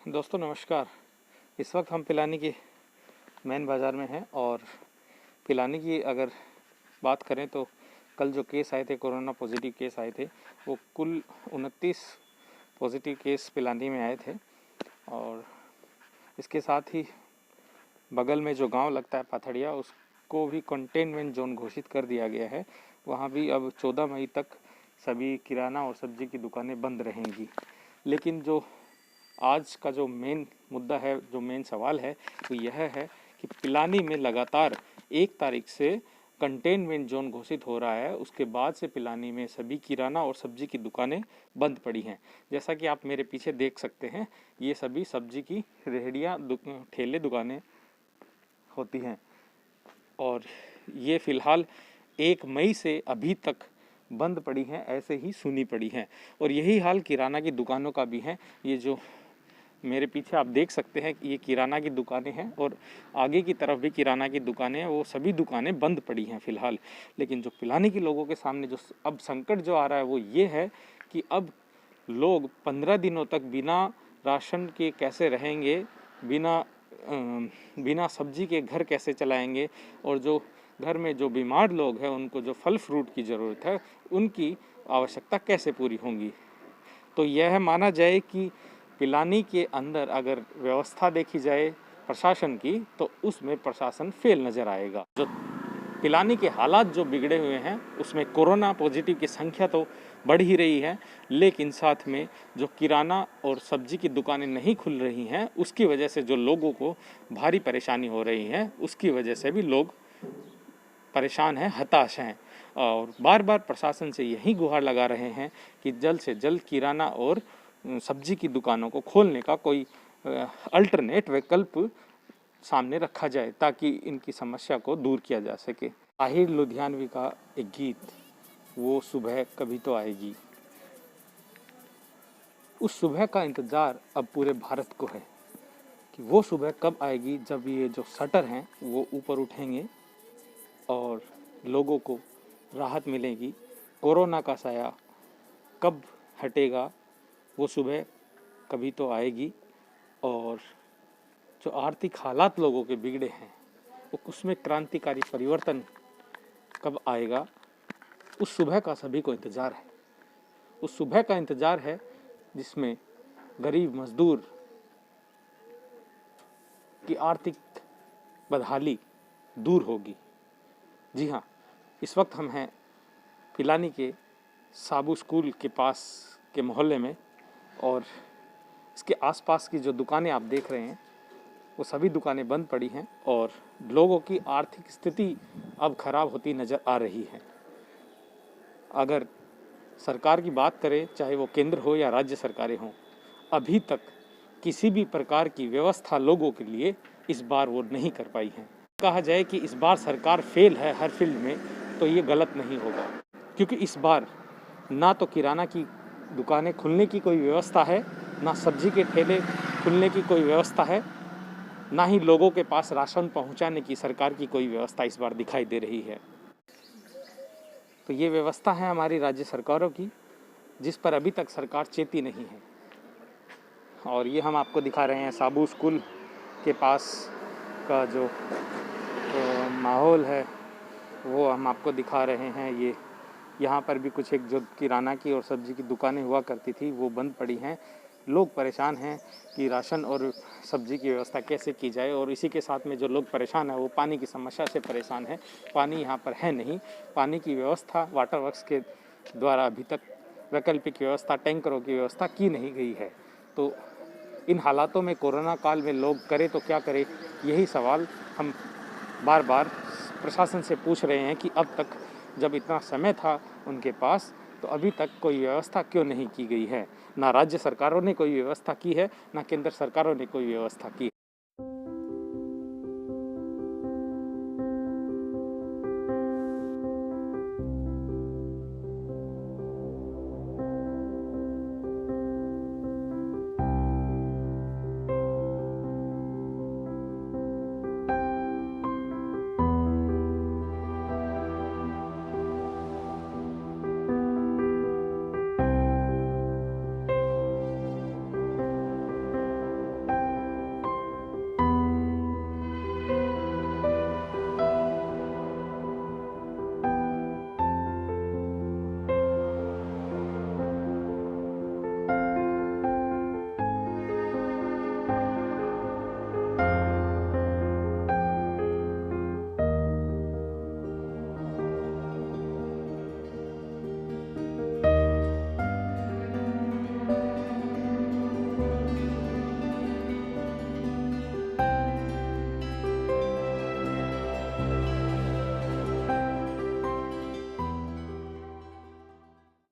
दोस्तों नमस्कार। इस वक्त हम पिलानी की मेन बाज़ार में हैं और पिलानी की अगर बात करें तो कल जो केस आए थे, कोरोना पॉजिटिव केस आए थे, वो कुल 29 पॉजिटिव केस पिलानी में आए थे। और इसके साथ ही बगल में जो गांव लगता है पाथड़िया, उसको भी कंटेनमेंट जोन घोषित कर दिया गया है। वहाँ भी अब 14 मई तक सभी किराना और सब्जी की दुकानें बंद रहेंगी। लेकिन जो आज का जो मेन मुद्दा है, जो मेन सवाल है, वो यह है कि पिलानी में लगातार 1 तारीख से कंटेनमेंट जोन घोषित हो रहा है। उसके बाद से पिलानी में सभी किराना और सब्जी की दुकानें बंद पड़ी हैं। जैसा कि आप मेरे पीछे देख सकते हैं, ये सभी सब्जी की रेहड़ियाँ, ठेले, दुकानें होती हैं और ये फ़िलहाल 1 मई से अभी तक बंद पड़ी हैं, ऐसे ही सुनी पड़ी हैं। और यही हाल किराना की दुकानों का भी है। ये जो मेरे पीछे आप देख सकते हैं कि ये किराना की दुकानें हैं और आगे की तरफ भी किराना की दुकानें हैं, वो सभी दुकानें बंद पड़ी हैं फ़िलहाल। लेकिन जो पिलानी के लोगों के सामने जो अब संकट जो आ रहा है वो ये है कि अब लोग 15 दिनों तक बिना राशन के कैसे रहेंगे, बिना सब्जी के घर कैसे चलाएंगे, और जो घर में जो बीमार लोग हैं उनको जो फल फ्रूट की ज़रूरत है उनकी आवश्यकता कैसे पूरी होंगी। तो यह माना जाए कि पिलानी के अंदर अगर व्यवस्था देखी जाए प्रशासन की, तो उसमें प्रशासन फेल नज़र आएगा। जो पिलानी के हालात जो बिगड़े हुए हैं उसमें कोरोना पॉजिटिव की संख्या तो बढ़ ही रही है, लेकिन साथ में जो किराना और सब्जी की दुकानें नहीं खुल रही हैं उसकी वजह से जो लोगों को भारी परेशानी हो रही है, उसकी वजह से भी लोग परेशान हैं, हताश हैं और बार बार प्रशासन से यही गुहार लगा रहे हैं कि जल्द से जल्द किराना और सब्जी की दुकानों को खोलने का कोई अल्टरनेट विकल्प सामने रखा जाए ताकि इनकी समस्या को दूर किया जा सके। आहिर लुधियानवी का एक गीत, वो सुबह कभी तो आएगी। उस सुबह का इंतज़ार अब पूरे भारत को है कि वो सुबह कब आएगी जब ये जो शटर हैं वो ऊपर उठेंगे और लोगों को राहत मिलेगी। कोरोना का साया कब हटेगा, वो सुबह कभी तो आएगी। और जो आर्थिक हालात लोगों के बिगड़े हैं वो उसमें क्रांतिकारी परिवर्तन कब आएगा, उस सुबह का सभी को इंतज़ार है। उस सुबह का इंतज़ार है जिसमें गरीब मजदूर की आर्थिक बदहाली दूर होगी। जी हाँ, इस वक्त हम हैं पिलानी के साबू स्कूल के पास के मोहल्ले में और इसके आसपास की जो दुकानें आप देख रहे हैं वो सभी दुकानें बंद पड़ी हैं और लोगों की आर्थिक स्थिति अब ख़राब होती नज़र आ रही है। अगर सरकार की बात करें, चाहे वो केंद्र हो या राज्य सरकारें हों, अभी तक किसी भी प्रकार की व्यवस्था लोगों के लिए इस बार वो नहीं कर पाई है। कहा जाए कि इस बार सरकार फेल है हर फील्ड में, तो ये गलत नहीं होगा, क्योंकि इस बार ना तो किराना की दुकानें खुलने की कोई व्यवस्था है, ना सब्जी के ठेले खुलने की कोई व्यवस्था है, ना ही लोगों के पास राशन पहुंचाने की सरकार की कोई व्यवस्था इस बार दिखाई दे रही है। तो ये व्यवस्था है हमारी राज्य सरकारों की, जिस पर अभी तक सरकार चेती नहीं है। और ये हम आपको दिखा रहे हैं साबू स्कूल के पास का जो माहौल है वो हम आपको दिखा रहे हैं। ये यहाँ पर भी कुछ एक जो किराना की और सब्जी की दुकानें हुआ करती थी वो बंद पड़ी हैं। लोग परेशान हैं कि राशन और सब्जी की व्यवस्था कैसे की जाए, और इसी के साथ में जो लोग परेशान हैं वो पानी की समस्या से परेशान हैं। पानी यहाँ पर है नहीं, पानी की व्यवस्था वाटर वर्क्स के द्वारा अभी तक वैकल्पिक व्यवस्था, टैंकरों की व्यवस्था की नहीं गई है। तो इन हालातों में कोरोना काल में लोग करें तो क्या करें, यही सवाल हम बार बार प्रशासन से पूछ रहे हैं कि अब तक जब इतना समय था उनके पास, तो अभी तक कोई व्यवस्था क्यों नहीं की गई है। ना राज्य सरकारों ने कोई व्यवस्था की है, ना केंद्र सरकारों ने कोई व्यवस्था की।